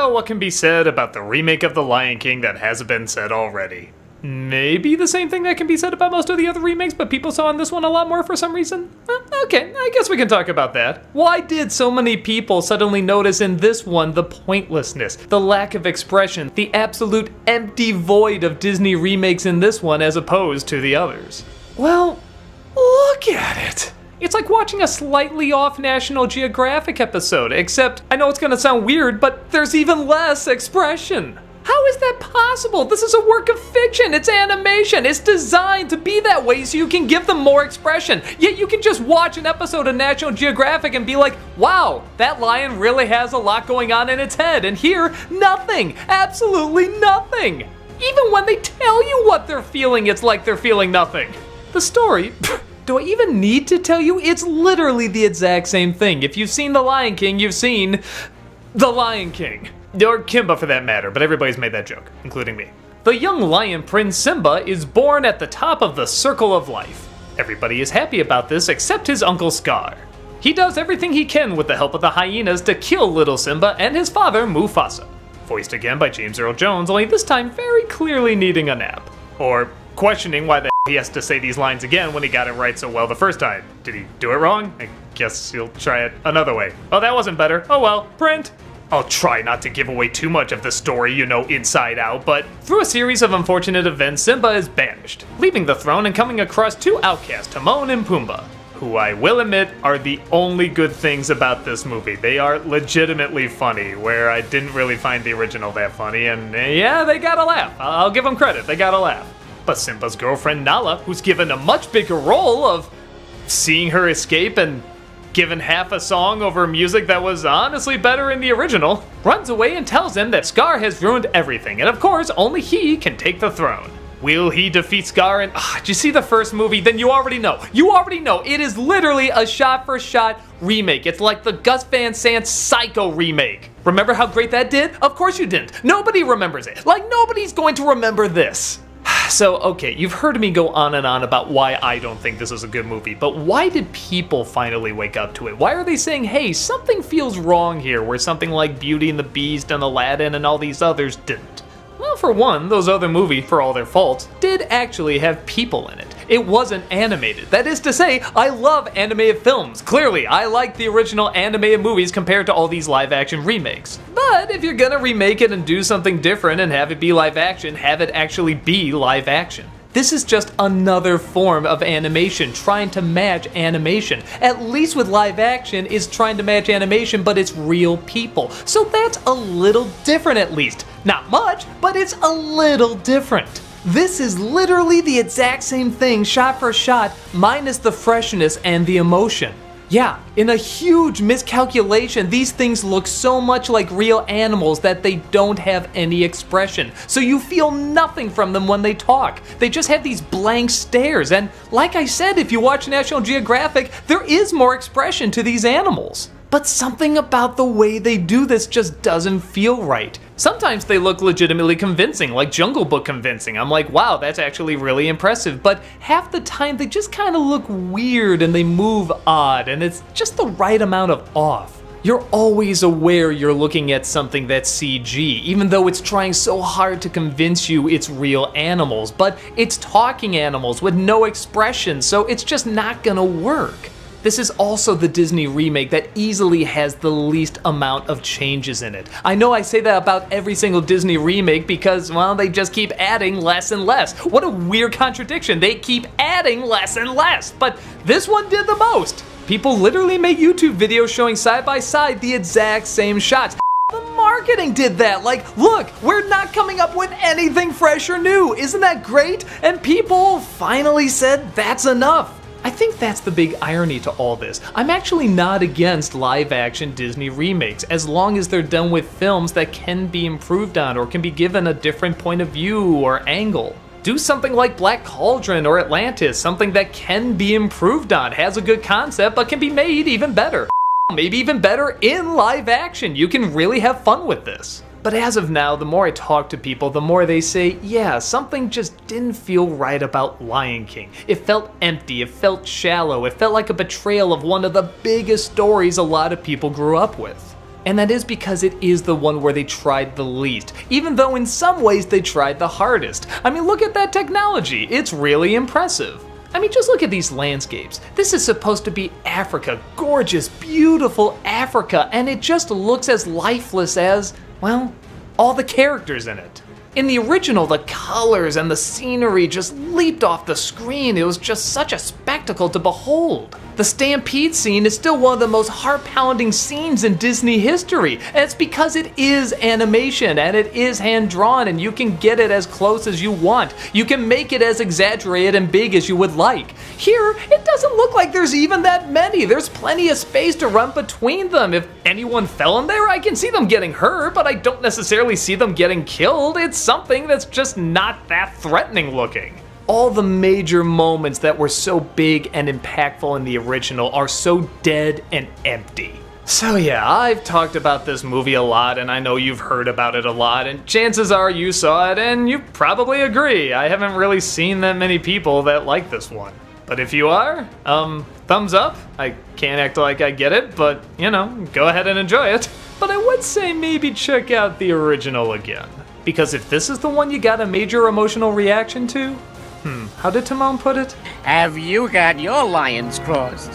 Now, what can be said about the remake of The Lion King that hasn't been said already? Maybe the same thing that can be said about most of the other remakes, but people saw in this one a lot more for some reason? Okay, I guess we can talk about that. Why did so many people suddenly notice in this one the pointlessness, the lack of expression, the absolute empty void of Disney remakes in this one as opposed to the others? Well, look at it! It's like watching a slightly off National Geographic episode, except I know it's gonna sound weird, but there's even less expression. How is that possible? This is a work of fiction, it's animation, it's designed to be that way so you can give them more expression. Yet you can just watch an episode of National Geographic and be like, wow, that lion really has a lot going on in its head, and here, nothing, absolutely nothing. Even when they tell you what they're feeling, it's like they're feeling nothing. The story, do I even need to tell you? It's literally the exact same thing. If you've seen The Lion King, you've seen The Lion King. Or Kimba for that matter, but everybody's made that joke, including me. The young lion prince Simba is born at the top of the circle of life. Everybody is happy about this except his uncle Scar. He does everything he can with the help of the hyenas to kill little Simba and his father Mufasa. Voiced again by James Earl Jones, only this time very clearly needing a nap. Or questioning why the he has to say these lines again when he got it right so well the first time. Did he do it wrong? I guess he'll try it another way. Oh, that wasn't better. Oh well, print. I'll try not to give away too much of the story, you know, inside out, but through a series of unfortunate events, Simba is banished, leaving the throne and coming across two outcasts, Timon and Pumbaa, who I will admit are the only good things about this movie. They are legitimately funny, where I didn't really find the original that funny, and yeah, they got a laugh. I'll give them credit, they got a laugh. But Simba's girlfriend Nala, who's given a much bigger role of seeing her escape and given half a song over music that was honestly better in the original, runs away and tells him that Scar has ruined everything, and of course, only he can take the throne. Will he defeat Scar? And did you see the first movie? Then you already know. You already know. It is literally a shot-for-shot remake. It's like the Gus Van Sant Psycho remake. Remember how great that did? Of course you didn't. Nobody remembers it. Like, nobody's going to remember this. So, okay, you've heard me go on and on about why I don't think this is a good movie, but why did people finally wake up to it? Why are they saying, hey, something feels wrong here, where something like Beauty and the Beast and Aladdin and all these others didn't? Well, for one, those other movies, for all their faults, did actually have people in it. It wasn't animated. That is to say, I love animated films. Clearly, I like the original animated movies compared to all these live-action remakes. But if you're gonna remake it and do something different and have it be live-action, have it actually be live-action. This is just another form of animation, trying to match animation. At least with live action, it's trying to match animation, but it's real people. So that's a little different at least. Not much, but it's a little different. This is literally the exact same thing, shot for shot, minus the freshness and the emotion. Yeah, in a huge miscalculation, these things look so much like real animals that they don't have any expression. So you feel nothing from them when they talk. They just have these blank stares, and like I said, if you watch National Geographic, there is more expression to these animals. But something about the way they do this just doesn't feel right. Sometimes they look legitimately convincing, like Jungle Book convincing. I'm like, wow, that's actually really impressive. But half the time they just kind of look weird and they move odd, and it's just the right amount of off. You're always aware you're looking at something that's CG, even though it's trying so hard to convince you it's real animals. But it's talking animals with no expression, so it's just not gonna work. This is also the Disney remake that easily has the least amount of changes in it. I know I say that about every single Disney remake because, well, they just keep adding less and less. What a weird contradiction. They keep adding less and less, but this one did the most. People literally made YouTube videos showing side by side the exact same shots. The marketing did that. Like, look, we're not coming up with anything fresh or new. Isn't that great? And people finally said that's enough. I think that's the big irony to all this. I'm actually not against live-action Disney remakes, as long as they're done with films that can be improved on or can be given a different point of view or angle. Do something like Black Cauldron or Atlantis, something that can be improved on, has a good concept, but can be made even better. Maybe even better in live action. You can really have fun with this. But as of now, the more I talk to people, the more they say, yeah, something just didn't feel right about Lion King. It felt empty, it felt shallow, it felt like a betrayal of one of the biggest stories a lot of people grew up with. and that is because it is the one where they tried the least, even though in some ways they tried the hardest. I mean, look at that technology, it's really impressive. I mean, just look at these landscapes. This is supposed to be Africa, gorgeous, beautiful Africa, and it just looks as lifeless as, well, all the characters in it. In the original, the colors and the scenery just leaped off the screen. It was just such a spectacle to behold. The stampede scene is still one of the most heart-pounding scenes in Disney history, and it's because it is animation and it is hand-drawn, and you can get it as close as you want. You can make it as exaggerated and big as you would like. Here, it doesn't look like there's even that many. There's plenty of space to run between them. If anyone fell in there, I can see them getting hurt, but I don't necessarily see them getting killed. It's something that's just not that threatening looking. All the major moments that were so big and impactful in the original are so dead and empty. So yeah, I've talked about this movie a lot, and I know you've heard about it a lot, and chances are you saw it and you probably agree. I haven't really seen that many people that like this one. But if you are, thumbs up. I can't act like I get it, but you know, go ahead and enjoy it. But I would say maybe check out the original again. Because if this is the one you got a major emotional reaction to, how did Timon put it? Have you got your lions crossed?